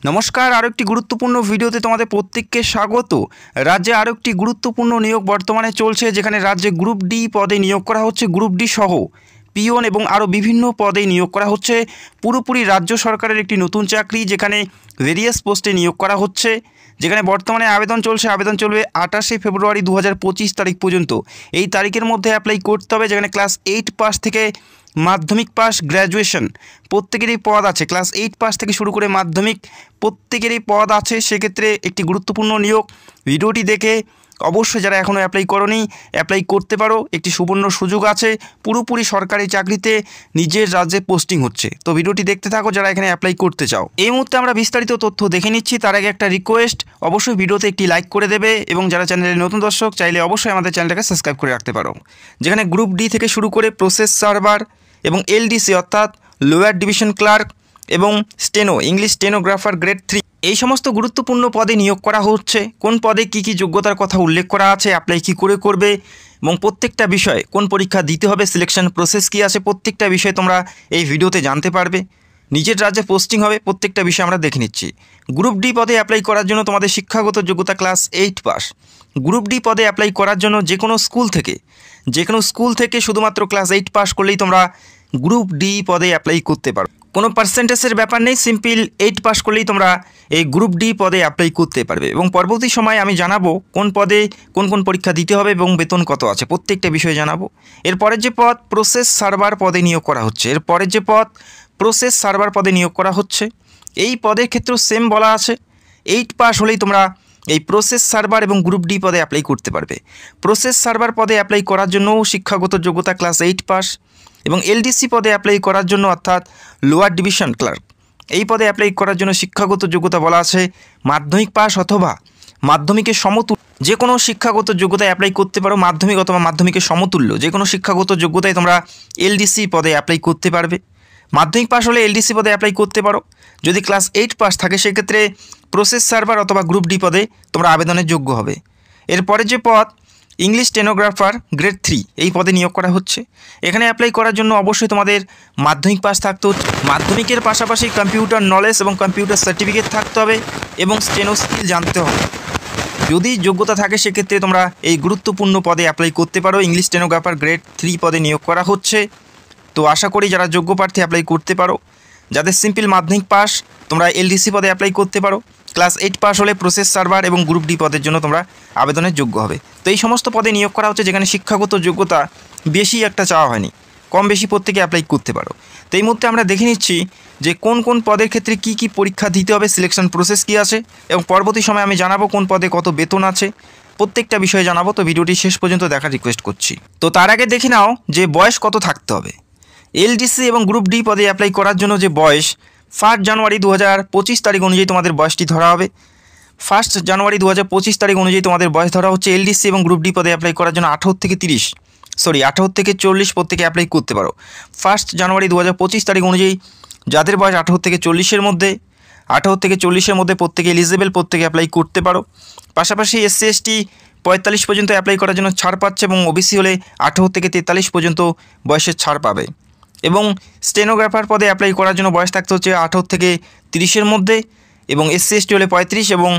নমস্কার, আরও একটি গুরুত্বপূর্ণ ভিডিওতে তোমাদের প্রত্যেককে স্বাগত। রাজ্যে আরও একটি গুরুত্বপূর্ণ নিয়োগ বর্তমানে চলছে, যেখানে রাজ্যে গ্রুপ ডি পদে নিয়োগ করা হচ্ছে। গ্রুপ ডি সহ পিওন এবং আরও বিভিন্ন পদে নিয়োগ করা হচ্ছে। পুরোপুরি রাজ্য সরকারের একটি নতুন চাকরি, যেখানে ভেরিয়াস পোস্টে নিয়োগ করা হচ্ছে, যেখানে বর্তমানে আবেদন চলছে। আবেদন চলবে 28শে ফেব্রুয়ারি 2025 তারিখ পর্যন্ত। এই তারিখের মধ্যে অ্যাপ্লাই করতে হবে। যেখানে ক্লাস 8 পাস থেকে মাধ্যমিক পাস, গ্র্যাজুয়েশন প্রত্যেকেরই পদ আছে। ক্লাস 8 পাস থেকে শুরু করে মাধ্যমিক প্রত্যেকেরই পদ আছে। সেক্ষেত্রে একটি গুরুত্বপূর্ণ নিয়োগ। ভিডিওটি দেখে অবশ্যই যারা এখনও অ্যাপ্লাই করোনি অ্যাপ্লাই করতে পারো। একটি সুবর্ণ সুযোগ আছে, পুরোপুরি সরকারি চাকরিতে নিজের রাজ্যে পোস্টিং হচ্ছে। তো ভিডিওটি দেখতে থাকো যারা এখানে অ্যাপ্লাই করতে চাও। এই মুহূর্তে আমরা বিস্তারিত তথ্য দেখে নিচ্ছি। তার আগে একটা রিকোয়েস্ট, অবশ্যই ভিডিওতে একটি লাইক করে দেবে এবং যারা চ্যানেলের নতুন দর্শক চাইলে অবশ্যই আমাদের চ্যানেলটাকে সাবস্ক্রাইব করে রাখতে পারো। যেখানে গ্রুপ ডি থেকে শুরু করে প্রসেস সার্ভার এবং এলডিসি অর্থাৎ লোয়ার ডিভিশন ক্লার্ক এবং স্টেনো ইংলিশ স্টেনোগ্রাফার গ্রেড 3 এই সমস্ত গুরুত্বপূর্ণ পদে নিয়োগ করা হচ্ছে। কোন পদে কী কী যোগ্যতার কথা উল্লেখ করা আছে, অ্যাপ্লাই কী করে করবে এবং প্রত্যেকটা বিষয়ে কোন পরীক্ষা দিতে হবে, সিলেকশন প্রসেস কী আছে, প্রত্যেকটা বিষয়ে তোমরা এই ভিডিওতে জানতে পারবে। নিজের রাজ্যে পোস্টিং হবে, প্রত্যেকটা বিষয় আমরা দেখে নিচ্ছি। গ্রুপ ডি পদে অ্যাপ্লাই করার জন্য তোমাদের শিক্ষাগত যোগ্যতা ক্লাস 8 পাস। গ্রুপ ডি পদে অ্যাপ্লাই করার জন্য যে কোনো স্কুল থেকে শুধুমাত্র ক্লাস 8 পাস করলেই তোমরা গ্রুপ ডি পদে অ্যাপ্লাই করতে পারো। কোনো পার্সেন্টেজের ব্যাপার নেই, সিম্পল 8 পাস করলেই তোমরা এই গ্রুপ ডি পদে অ্যাপ্লাই করতে পারবে। এবং পরবর্তী সময় আমি জানাবো কোন পদে কোন কোন পরীক্ষা দিতে হবে এবং বেতন কত আছে, প্রত্যেকটা বিষয়ে জানাবো। এরপরের যে পদ প্রসেস সার্ভার পদে নিয়োগ করা হচ্ছে। এই পদের ক্ষেত্রেও সেম বলা আছে, 8 পাস হলেই তোমরা এই প্রসেস সার্ভার এবং গ্রুপ ডি পদে অ্যাপ্লাই করতে পারবে। প্রসেস সার্ভার পদে অ্যাপ্লাই করার জন্য শিক্ষাগত যোগ্যতা ক্লাস 8 পাস এবং এলডিসি পদে অ্যাপ্লাই করার জন্য অর্থাৎ লোয়ার ডিভিশন ক্লার্ক এই পদে অ্যাপ্লাই করার জন্য শিক্ষাগত যোগ্যতা বলা আছে মাধ্যমিক পাস অথবা মাধ্যমিকের সমতুল্য। যে কোনো শিক্ষাগত যোগ্যতায় অ্যাপ্লাই করতে পারো। মাধ্যমিক অথবা মাধ্যমিকের সমতুল্য যে কোনো শিক্ষাগত যোগ্যতায় তোমরা এলডিসি পদে অ্যাপ্লাই করতে পারবে। মাধ্যমিক পাস হলে এলডিসি পদে অ্যাপ্লাই করতে পারো। যদি ক্লাস 8 পাস থাকে সেক্ষেত্রে প্রসেস সার্ভার অথবা গ্রুপ ডি পদে তোমরা আবেদনের যোগ্য হবে। এরপরে যে পদ ইংলিশ স্টেনোগ্রাফার গ্রেড 3 এই পদে নিয়োগ করা হচ্ছে। এখানে অ্যাপ্লাই করার জন্য অবশ্যই তোমাদের মাধ্যমিক পাস থাকতে হচ্ছে। মাধ্যমিকের পাশাপাশি কম্পিউটার নলেজ এবং কম্পিউটার সার্টিফিকেট থাকতে হবে এবং স্টেনো স্কিল জানতে হবে। যদি যোগ্যতা থাকে সেক্ষেত্রে তোমরা এই গুরুত্বপূর্ণ পদে অ্যাপ্লাই করতে পারো। ইংলিশ স্টেনোগ্রাফার গ্রেড 3 পদে নিয়োগ করা হচ্ছে। তো আশা করি যারা যোগ্য প্রার্থী অ্যাপ্লাই করতে পারো। যাদের সিম্পল মাধ্যমিক পাস তোমরা এলডিসি পদে অ্যাপ্লাই করতে পারো। ক্লাস 8 পাস হলে প্রসেস সার্ভার এবং গ্রুপ ডি পদের জন্য তোমরা আবেদনের যোগ্য হবে। তো এই সমস্ত পদে নিয়োগ করা হচ্ছে, যেখানে শিক্ষাগত যোগ্যতা বেশি একটা চাওয়া হয়নি, কম বেশি প্রত্যেকে অ্যাপ্লাই করতে পারো। তো এই মুহূর্তে আমরা দেখে নিচ্ছি যে কোন কোন পদের ক্ষেত্রে কি কি পরীক্ষা দিতে হবে, সিলেকশন প্রসেস কী আছে এবং পরবর্তী সময় আমি জানাবো কোন পদে কত বেতন আছে, প্রত্যেকটা বিষয়ে জানাবো। তো ভিডিওটি শেষ পর্যন্ত দেখার রিকোয়েস্ট করছি। তো তার আগে দেখে নাও যে বয়স কত থাকতে হবে। এলডিসি এবং গ্রুপ ডি পদে অ্যাপ্লাই করার জন্য যে বয়স 1 জানুয়ারি 2025 তারিখ অনুযায়ী তোমাদের বয়সটি ধরা হবে। 1 জানুয়ারি 2025 তারিখ অনুযায়ী তোমাদের বয়স ধরা হচ্ছে। এলডিসি এবং গ্রুপ ডি পদে অ্যাপ্লাই করার জন্য 18 থেকে 40 প্রত্যেকে অ্যাপ্লাই করতে পারো। 1 জানুয়ারি 2025 তারিখ অনুযায়ী যাদের বয়স 18 থেকে 40-এর মধ্যে প্রত্যেকে এলিজিবল, প্রত্যেকে অ্যাপ্লাই করতে পারো। পাশাপাশি এসসি এসটি 45 পর্যন্ত অ্যাপ্লাই করার জন্য ছাড় পাচ্ছে এবং ওবিসি হলে 18 থেকে 43 পর্যন্ত বয়সের ছাড় পাবে। এবং স্টেনোগ্রাফার পদে অ্যাপ্লাই করার জন্য বয়স থাকতে হচ্ছে 18 থেকে 30-এর মধ্যে এবং এসসি এসটি হলে 35 এবং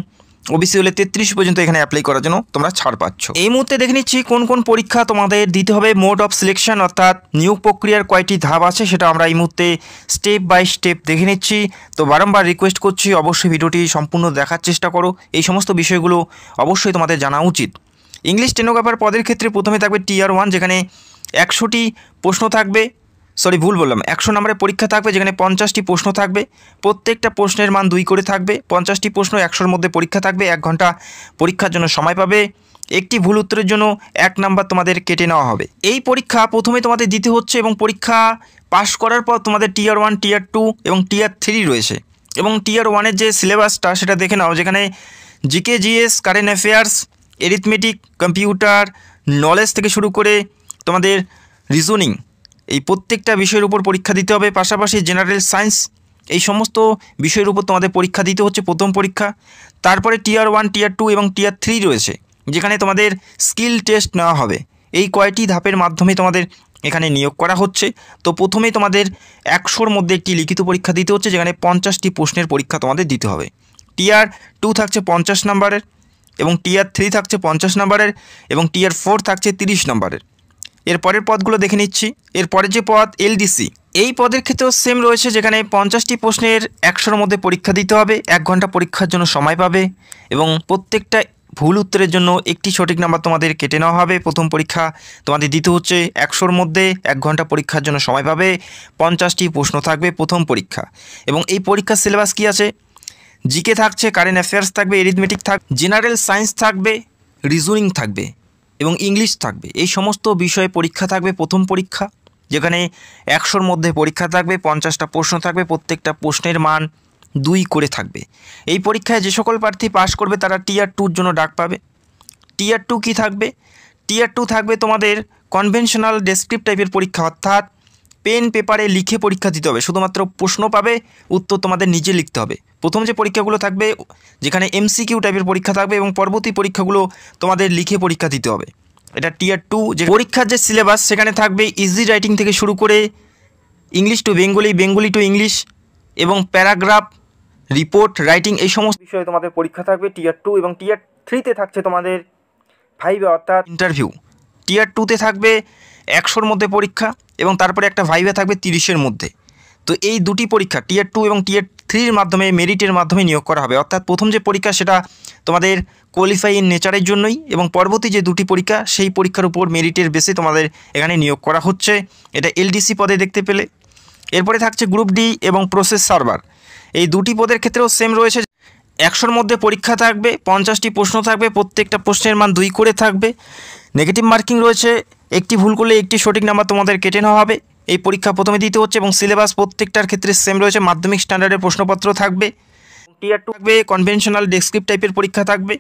ওবিসি হলে 33 পর্যন্ত এখানে অ্যাপ্লাই করার জন্য তোমরা ছাড় পাচ্ছ। এই মুহূর্তে দেখে নিচ্ছি কোন কোন পরীক্ষা তোমাদের দিতে হবে। মোড অফ সিলেকশন অর্থাৎ নিয়োগ প্রক্রিয়ার কয়টি ধাপ আছে সেটা আমরা এই মুহূর্তে স্টেপ বাই স্টেপ দেখে নিচ্ছি। তো বারংবার রিকোয়েস্ট করছি অবশ্যই ভিডিওটি সম্পূর্ণ দেখার চেষ্টা করো। এই সমস্ত বিষয়গুলো অবশ্যই তোমাদের জানা উচিত। ইংলিশ স্টেনোগ্রাফার পদের ক্ষেত্রে প্রথমে থাকবে টিয়ার 1, যেখানে 100টি প্রশ্ন থাকবে। 100 নম্বরের পরীক্ষা থাকবে, যেখানে 50টি প্রশ্ন থাকবে। প্রত্যেকটা প্রশ্নের মান 2 করে থাকবে। 50টি প্রশ্ন 100-র মধ্যে পরীক্ষা থাকবে। 1 ঘন্টা পরীক্ষার জন্য সময় পাবে। একটি ভুল উত্তরের জন্য 1 নাম্বার তোমাদের কেটে নেওয়া হবে। এই পরীক্ষা প্রথমে তোমাদের দিতে হচ্ছে এবং পরীক্ষা পাশ করার পর তোমাদের টিয়ার 1, টিয়ার 2 এবং টিয়ার 3 রয়েছে। এবং টিয়ার 1-এর যে সিলেবাসটা সেটা দেখে নাও, যেখানে GK, GS, current affairs, arithmetic, computer knowledge থেকে শুরু করে তোমাদের রিজনিং, এই প্রত্যেকটা বিষয়ের উপর পরীক্ষা দিতে হবে। পাশাপাশি জেনারেল সায়েন্স, এই সমস্ত বিষয়ের উপর তোমাদের পরীক্ষা দিতে হচ্ছে প্রথম পরীক্ষা। তারপরে টিয়ার 1, টিয়ার 2 এবং টিয়ার 3 রয়েছে, যেখানে তোমাদের স্কিল টেস্ট নেওয়া হবে। এই কয়টি ধাপের মাধ্যমে তোমাদের এখানে নিয়োগ করা হচ্ছে। তো প্রথমেই তোমাদের 100-র মধ্যে একটি লিখিত পরীক্ষা দিতে হচ্ছে, যেখানে 50টি প্রশ্নের পরীক্ষা তোমাদের দিতে হবে। টিয়ার 2 থাকছে 50 নম্বরের, এবং টিয়ার 3 থাকছে 50 নম্বরের, এবং টিয়ার 4 থাকছে 30 নম্বরের। এর পরের পদগুলো দেখে নিচ্ছি। এরপরের যে পদ এলডিসি, এই পদের ক্ষেত্রেও সেম রয়েছে, যেখানে 50টি প্রশ্নের 100-র মধ্যে পরীক্ষা দিতে হবে, 1 ঘন্টা পরীক্ষার জন্য সময় পাবে, এবং প্রত্যেকটা ভুল উত্তরের জন্য একটি সঠিক নাম্বার তোমাদের কেটে নেওয়া হবে। প্রথম পরীক্ষা তোমাদের দিতে হচ্ছে 100-র মধ্যে 1 ঘন্টা পরীক্ষার জন্য সময় পাবে, 50টি প্রশ্ন থাকবে প্রথম পরীক্ষা। এবং এই পরীক্ষার সিলেবাস কী আছে? জিকে থাকছে, কারেন্ট অ্যাফেয়ার্স থাকবে, এরিথমেটিক থাকবে, জেনারেল সায়েন্স থাকবে, রিজনিং থাকবে এবং ইংলিশ থাকবে। এই সমস্ত বিষয়ে পরীক্ষা থাকবে প্রথম পরীক্ষা, যেখানে 100-র মধ্যে পরীক্ষা থাকবে, 50টা প্রশ্ন থাকবে, প্রত্যেকটা প্রশ্নের মান 2 করে থাকবে। এই পরীক্ষায় যে সকল প্রার্থী পাশ করবে তারা টিয়ার 2-র জন্য ডাক পাবে। টিয়ার 2 কী থাকবে? টিয়ার 2 থাকবে তোমাদের কনভেনশনাল ডেসক্রিপ্ট টাইপের পরীক্ষা, অর্থাৎ পেন পেপারে লিখে পরীক্ষা দিতে হবে, শুধুমাত্র প্রশ্ন পাবে, উত্তর তোমাদের নিজে লিখতে হবে। প্রথম যে পরীক্ষাগুলো থাকবে যেখানে এমসিকিউ টাইপের পরীক্ষা থাকবে, এবং পরবর্তী পরীক্ষাগুলো তোমাদের লিখে পরীক্ষা দিতে হবে। এটা টিয়ার 2। যে পরীক্ষার যে সিলেবাস সেখানে থাকবে ইজি রাইটিং থেকে শুরু করে English to Bengali, Bengali to English, এবং প্যারাগ্রাফ, রিপোর্ট রাইটিং, এই সমস্ত বিষয়ে তোমাদের পরীক্ষা থাকবে টিয়ার 2। এবং টিয়ার 3-তে থাকছে তোমাদের ভাইভা অর্থাৎ ইন্টারভিউ। টিয়ার 2-তে থাকবে 100-র মধ্যে পরীক্ষা, এবং তারপরে একটা ভাইভা থাকবে 30-এর মধ্যে। তো এই দুটি পরীক্ষা টিয়ার 2 এবং টিয়ার 3-র মাধ্যমে মেরিটের মাধ্যমে নিয়োগ করা হবে। অর্থাৎ প্রথম যে পরীক্ষা সেটা তোমাদের কোয়ালিফাই ইন নেচারের জন্যই, এবং পরবর্তী যে দুটি পরীক্ষা সেই পরীক্ষার উপর মেরিটের বেসে তোমাদের এখানে নিয়োগ করা হচ্ছে। এটা এলডিসি পদে দেখতে পেলে। এরপরে থাকছে গ্রুপ ডি এবং প্রসেস সার্ভার। এই দুটি পদের ক্ষেত্রেও সেম রয়েছে। 100-র মধ্যে পরীক্ষা থাকবে, 50টি প্রশ্ন থাকবে, প্রত্যেকটা প্রশ্নের মান 2 করে থাকবে। নেগেটিভ মার্কিং রয়েছে, একটি ভুল করলে একটি সঠিক নাম্বার তোমাদের কেটে নেওয়া হবে। এই পরীক্ষা প্রথমে দিতে হচ্ছে, এবং সিলেবাস প্রত্যেকটার ক্ষেত্রে সেম রয়েছে, মাধ্যমিক স্ট্যান্ডার্ডের প্রশ্নপত্র থাকবে। টিয়ার 2 থাকবে কনভেনশনাল ডেসক্রিপ্ট টাইপের পরীক্ষা থাকবে,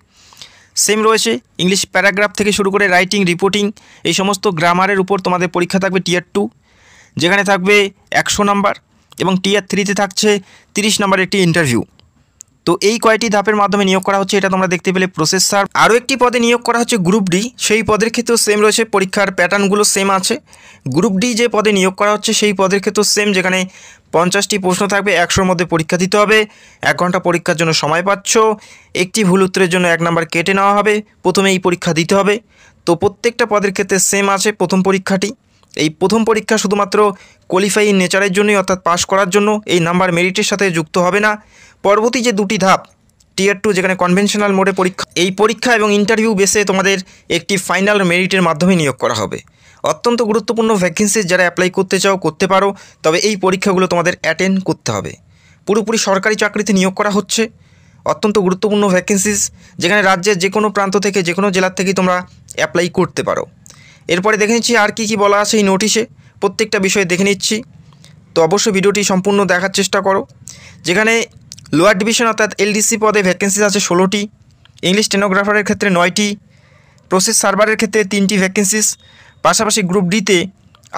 সেম রয়েছে, ইংলিশ প্যারাগ্রাফ থেকে শুরু করে রাইটিং, রিপোর্টিং, এই সমস্ত গ্রামারের উপর তোমাদের পরীক্ষা থাকবে টিয়ার 2, যেখানে থাকবে 100 নাম্বার। এবং টিয়ার 3-তে থাকছে 30 নাম্বারের একটি ইন্টারভিউ। তো এই কয়টি ধাপের মাধ্যমে নিয়োগ করা হচ্ছে, এটা তোমরা দেখতে পেলে প্রসেস সার্ভ। আরও একটি পদে নিয়োগ করা হচ্ছে গ্রুপ ডি, সেই পদের ক্ষেত্রেও সেম রয়েছে, পরীক্ষার প্যাটার্নগুলো সেম আছে। গ্রুপ ডি যে পদে নিয়োগ করা হচ্ছে সেই পদের ক্ষেত্রেও সেম, যেখানে 50টি প্রশ্ন থাকবে, 100-র মধ্যে পরীক্ষা দিতে হবে, 1 ঘন্টা পরীক্ষার জন্য সময় পাচ্ছ, একটি ভুল উত্তরের জন্য 1 নাম্বার কেটে নেওয়া হবে, প্রথমে এই পরীক্ষা দিতে হবে। তো প্রত্যেকটা পদের ক্ষেত্রে সেম আছে। প্রথম পরীক্ষাটি, এই প্রথম পরীক্ষা শুধুমাত্র কোয়ালিফাই ইন নেচারের জন্যই, অর্থাৎ পাস করার জন্য, এই নাম্বার মেরিটের সাথে যুক্ত হবে না। পরবর্তী যে দুটি ধাপ টিয়ার 2 যেখানে কনভেনশনাল মোডে পরীক্ষা, এই পরীক্ষা এবং ইন্টারভিউ বেসে তোমাদের একটি ফাইনাল মেরিটের মাধ্যমে নিয়োগ করা হবে। অত্যন্ত গুরুত্বপূর্ণ ভ্যাকেন্সি, যারা অ্যাপ্লাই করতে চাও করতে পারো, তবে এই পরীক্ষাগুলো তোমাদের অ্যাটেন্ড করতে হবে। পুরোপুরি সরকারি চাকরিতে নিয়োগ করা হচ্ছে, অত্যন্ত গুরুত্বপূর্ণ ভ্যাকেন্সিস, যেখানে রাজ্যের যে কোনো প্রান্ত থেকে, যে কোনো জেলার থেকে তোমরা অ্যাপ্লাই করতে পারো। এরপরে দেখে নিচ্ছি আর কি বলা আছে এই নোটিশে, প্রত্যেকটা বিষয়ে দেখে নিচ্ছি। তো অবশ্যই ভিডিওটি সম্পূর্ণ দেখার চেষ্টা করো। যেখানে লোয়ার ডিভিশন অর্থাৎ এলডিসি পদে ভ্যাকেন্সি আছে 16টি, ইংলিশ স্টেনোগ্রাফারের ক্ষেত্রে 9টি, প্রসেস সার্ভারের ক্ষেত্রে 3টি ভ্যাকেন্সিস, পাশাপাশি গ্রুপ ডিতে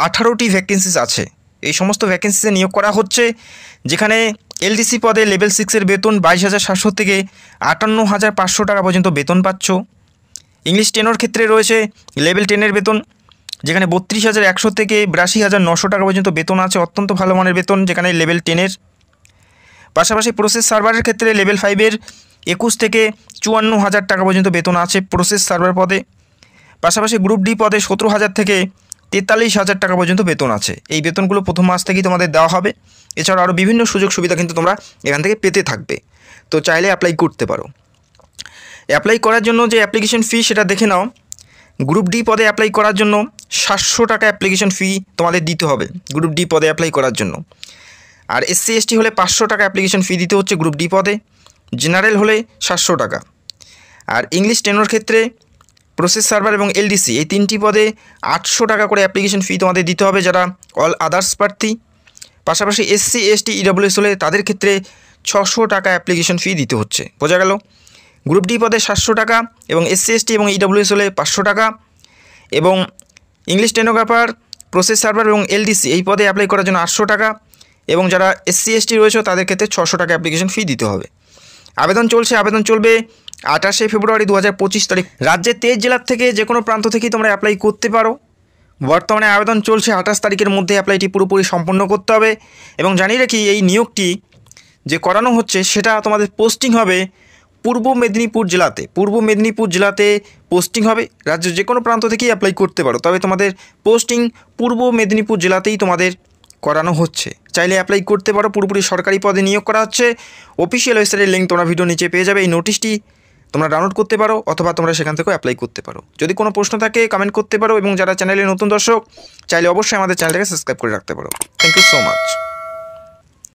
18টি ভ্যাকেন্সিস আছে। এই সমস্ত ভ্যাকেন্সিসে নিয়োগ করা হচ্ছে, যেখানে এলডিসি পদে লেভেল 6-এর বেতন 22,700 থেকে 58,500 টাকা পর্যন্ত বেতন পাচ্ছ। ইংলিশ টেনর ক্ষেত্রে রয়েছে লেভেল 10-এর বেতন, যেখানে 32,100 থেকে 82,900 টাকা পর্যন্ত বেতন আছে, অত্যন্ত ভালো মানের বেতন যেখানে লেভেল 10-এর। পাশাপাশি প্রসেস সার্ভারের ক্ষেত্রে লেভেল 5-এর 21 থেকে 54,000 টাকা পর্যন্ত বেতন আছে প্রসেস সার্ভার পদে। পাশাপাশি গ্রুপ ডি পদে 17,000 থেকে 43,000 টাকা পর্যন্ত বেতন আছে। এই বেতনগুলো প্রথম মাস থেকেই তোমাদের দেওয়া হবে। এছাড়া আরও বিভিন্ন সুযোগ সুবিধা কিন্তু তোমরা এখান থেকে পেতে থাকবে। তো চাইলে অ্যাপ্লাই করতে পারো। অ্যাপ্লাই করার জন্য যে অ্যাপ্লিকেশন ফি সেটা দেখে নাও। গ্রুপ ডি পদে অ্যাপ্লাই করার জন্য 700 টাকা অ্যাপ্লিকেশন ফি তোমাদের দিতে হবে গ্রুপ ডি পদে অ্যাপ্লাই করার জন্য। আর এসসি এসটি হলে 500 টাকা অ্যাপ্লিকেশন ফি দিতে হচ্ছে গ্রুপ ডি পদে, জেনারেল হলে 700 টাকা। আর ইংলিশ টেনর ক্ষেত্রে প্রসেস সার্ভার এবং এলডিসি এই 3টি পদে 800 টাকা করে অ্যাপ্লিকেশন ফি তোমাদের দিতে হবে যারা অল আদার্স প্রার্থী। পাশাপাশি এসসি এসটি ইডব্লিউএস হলে তাদের ক্ষেত্রে 600 টাকা অ্যাপ্লিকেশন ফি দিতে হচ্ছে। বোঝা গেল? গ্রুপ ডি পদে 700 টাকা এবং এসসি এসটি এবং ইডব্লিউএস হলে 500 টাকা, এবং ইংলিশ স্টেনোগ্রাফার, প্রসেস সার্ভার এবং এলডিসি এই পদে অ্যাপ্লাই করার জন্য 800 টাকা, এবং যারা এসসি এসটি রয়েছে তাদের ক্ষেত্রে 600 টাকা অ্যাপ্লিকেশন ফি দিতে হবে। আবেদন চলছে, আবেদন চলবে 28 ফেব্রুয়ারি 2025 তারিখ। রাজ্যের 23 জেলার থেকে যে কোনো প্রান্ত থেকেই তোমরা অ্যাপ্লাই করতে পারো। বর্তমানে আবেদন চলছে, 28 তারিখের মধ্যে অ্যাপ্লাইটি পুরোপুরি সম্পন্ন করতে হবে। এবং জানিয়ে রাখি এই নিয়োগটি যে করানো হচ্ছে সেটা তোমাদের পোস্টিং হবে পূর্ব মেদিনীপুর জেলাতে। পূর্ব মেদিনীপুর জেলাতে পোস্টিং হবে, রাজ্যের যে কোনো প্রান্ত থেকেই অ্যাপ্লাই করতে পারো, তবে তোমাদের পোস্টিং পূর্ব মেদিনীপুর জেলাতেই তোমাদের করানো হচ্ছে। চাইলে অ্যাপ্লাই করতে পারো, পুরোপুরি সরকারি পদে নিয়োগ করা হচ্ছে। অফিসিয়াল ওয়েবসাইটের লিঙ্ক তোমরা ভিডিও নিচে পেয়ে যাবে। এই নোটিশটি তোমরা ডাউনলোড করতে পারো অথবা তোমরা সেখান থেকেও অ্যাপ্লাই করতে পারো। যদি কোনো প্রশ্ন থাকে কমেন্ট করতে পারো, এবং যারা চ্যানেলে নতুন দর্শক চাইলে অবশ্যই আমাদের চ্যানেলটাকে সাবস্ক্রাইব করে রাখতে পারো। Thank you so much.